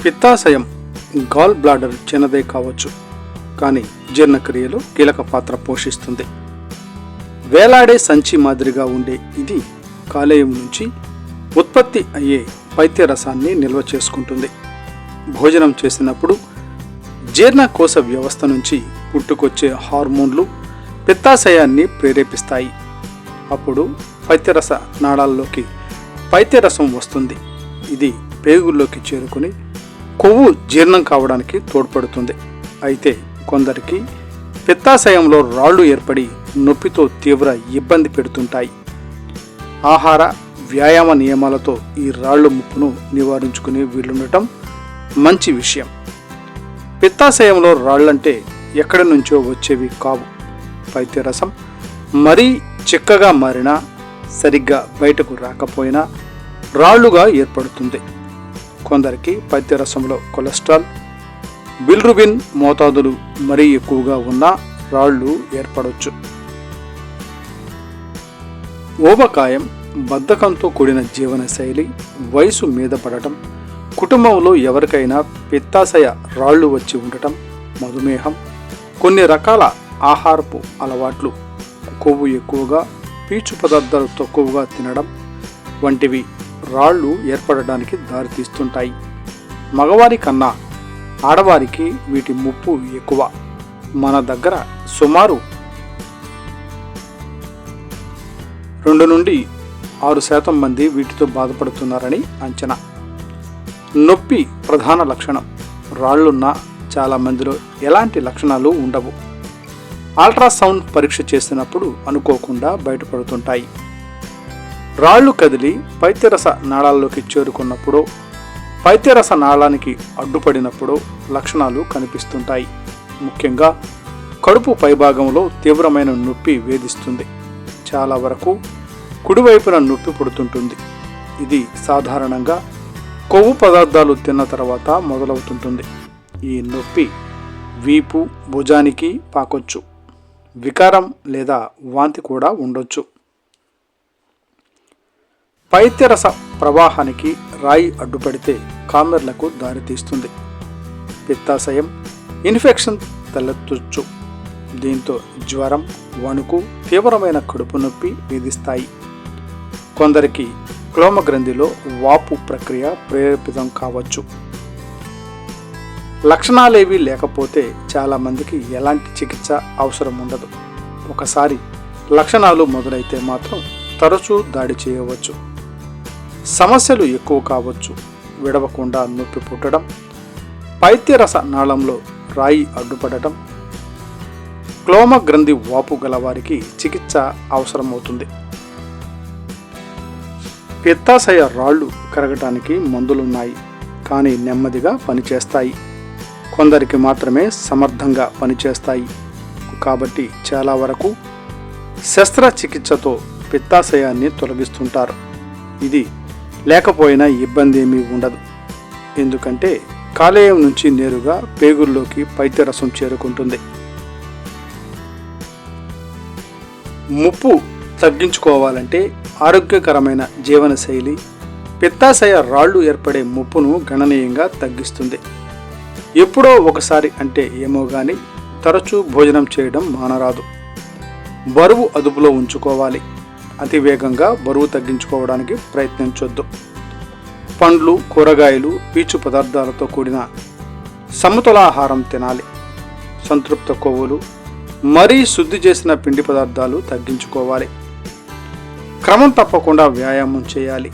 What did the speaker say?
పిత్తాశయం gall bladder చిన్నదే కావచ్చు, కానీ జీర్ణక్రియలో కీలక పాత్ర పోషిస్తుంది. వేలాడే సంచి మాదిరిగా ఉండే ఇది కాలేయం నుంచి ఉత్పత్తి అయ్యే పైత్యరసాన్ని నిల్వ చేసుకుంటుంది. భోజనం చేసినప్పుడు జీర్ణకోశ వ్యవస్థ నుంచి పుట్టుకొచ్చే హార్మోన్లు పిత్తాశయాన్ని ప్రేరేపిస్తాయి. అప్పుడు పైత్యరస నాళాల్లోకి పైత్యరసం వస్తుంది. ఇది పేగుల్లోకి చేరుకుని కొవ్వు జీర్ణం కావడానికి తోడ్పడుతుంది. అయితే కొందరికి పిత్తాశయంలో రాళ్లు ఏర్పడి నొప్పితో తీవ్ర ఇబ్బంది పెడుతుంటాయి. ఆహార వ్యాయామ నియమాలతో ఈ రాళ్లు ముప్పును నివారించుకునే వీలుండటం మంచి విషయం. పిత్తాశయంలో రాళ్లంటే ఎక్కడి నుంచో వచ్చేవి కావు. పైత్యరసం మరీ చిక్కగా మారినా, సరిగ్గా బయటకు రాకపోయినా రాళ్లుగా ఏర్పడుతుంది. కొందరికి పైత్యరసంలో కొలెస్ట్రాల్, బిల్రుబిన్ మోతాదులు మరీ ఎక్కువగా ఉన్న రాళ్లు ఏర్పడవచ్చు. ఊబకాయం, బద్ధకంతో కూడిన జీవనశైలి, వయసు మీద పడటం, కుటుంబంలో ఎవరికైనా పిత్తాశయ రాళ్లు వచ్చి ఉండటం, మధుమేహం, కొన్ని రకాల ఆహారపు అలవాట్లు, కొవ్వు ఎక్కువగా, పీచు పదార్థాలు తక్కువగా తినడం వంటివి రాళ్లు ఏర్పడడానికి దారితీస్తుంటాయి. మగవారి కన్నా ఆడవారికి వీటి ముప్పు ఎక్కువ. మన దగ్గర సుమారు 2 నుండి 6% మంది వీటితో బాధపడుతున్నారని అంచనా. నొప్పి ప్రధాన లక్షణం. రాళ్లున్న చాలా మందిలో ఎలాంటి లక్షణాలు ఉండవు. అల్ట్రాసౌండ్ పరీక్ష చేసినప్పుడు అనుకోకుండా బయటపడుతుంటాయి. రాళ్లు కదిలి పైత్యరస నాళాల్లోకి చేరుకున్నప్పుడు, పైత్యరస నాళానికి అడ్డుపడినప్పుడు లక్షణాలు కనిపిస్తుంటాయి. ముఖ్యంగా కడుపు పైభాగంలో తీవ్రమైన నొప్పి వేధిస్తుంది. చాలా వరకు కుడివైపున నొప్పి పుడుతుంటుంది. ఇది సాధారణంగా కొవ్వు పదార్థాలు తిన్న తర్వాత మొదలవుతుంటుంది. ఈ నొప్పి వీపు, భుజానికి పాకొచ్చు. వికారం లేదా వాంతి కూడా ఉండొచ్చు. పైత్యరస ప్రవాహానికి రాయి అడ్డుపడితే కామెర్లకు దారితీస్తుంది. పిత్తాశయం ఇన్ఫెక్షన్ తలెత్తొచ్చు. దీంతో జ్వరం, వణుకు, తీవ్రమైన కడుపు నొప్పి వేధిస్తాయి. కొందరికి క్లోమగ్రంథిలో వాపు ప్రక్రియ ప్రేరేపితం కావచ్చు. లక్షణాలేవీ లేకపోతే చాలామందికి ఎలాంటి చికిత్స అవసరం ఉండదు. ఒకసారి లక్షణాలు మొదలైతే మాత్రం తరచూ దాడి చేయవచ్చు. సమస్యలు ఎక్కువ కావచ్చు. విడవకుండా నొప్పి పుట్టడం, పైత్యరస నాళంలో రాయి అడ్డుపడటం, క్లోమగ్రంథి వాపు గలవారికి చికిత్స అవసరమవుతుంది. పిత్తాశయ రాళ్లు కరగటానికి మందులున్నాయి, కానీ నెమ్మదిగా పనిచేస్తాయి. కొందరికి మాత్రమే సమర్థంగా పనిచేస్తాయి. కాబట్టి చాలా వరకు శస్త్రచికిత్సతో పిత్తాశయాన్ని తొలగిస్తుంటారు. ఇది లేకపోయినా ఇబ్బంది ఏమీ ఉండదు. ఎందుకంటే కాలేయం నుంచి నేరుగా పేగుల్లోకి పైత్యరసం చేరుకుంటుంది. ముప్పు తగ్గించుకోవాలంటే ఆరోగ్యకరమైన జీవనశైలి పిత్తాశయ రాళ్లు ఏర్పడే ముప్పును గణనీయంగా తగ్గిస్తుంది. ఎప్పుడో ఒకసారి అంటే ఏమో గాని తరచూ భోజనం చేయడం మానరాదు. బరువు అదుపులో ఉంచుకోవాలి. అతి వేగంగా బరువు తగ్గించుకోవడానికి ప్రయత్నించొద్దు. పండ్లు, కూరగాయలు, పీచు పదార్థాలతో కూడిన సమతులాహారం తినాలి. సంతృప్త కొవ్వులు, మరీ శుద్ధి చేసిన పిండి పదార్థాలు తగ్గించుకోవాలి. క్రమం తప్పకుండా వ్యాయామం చేయాలి.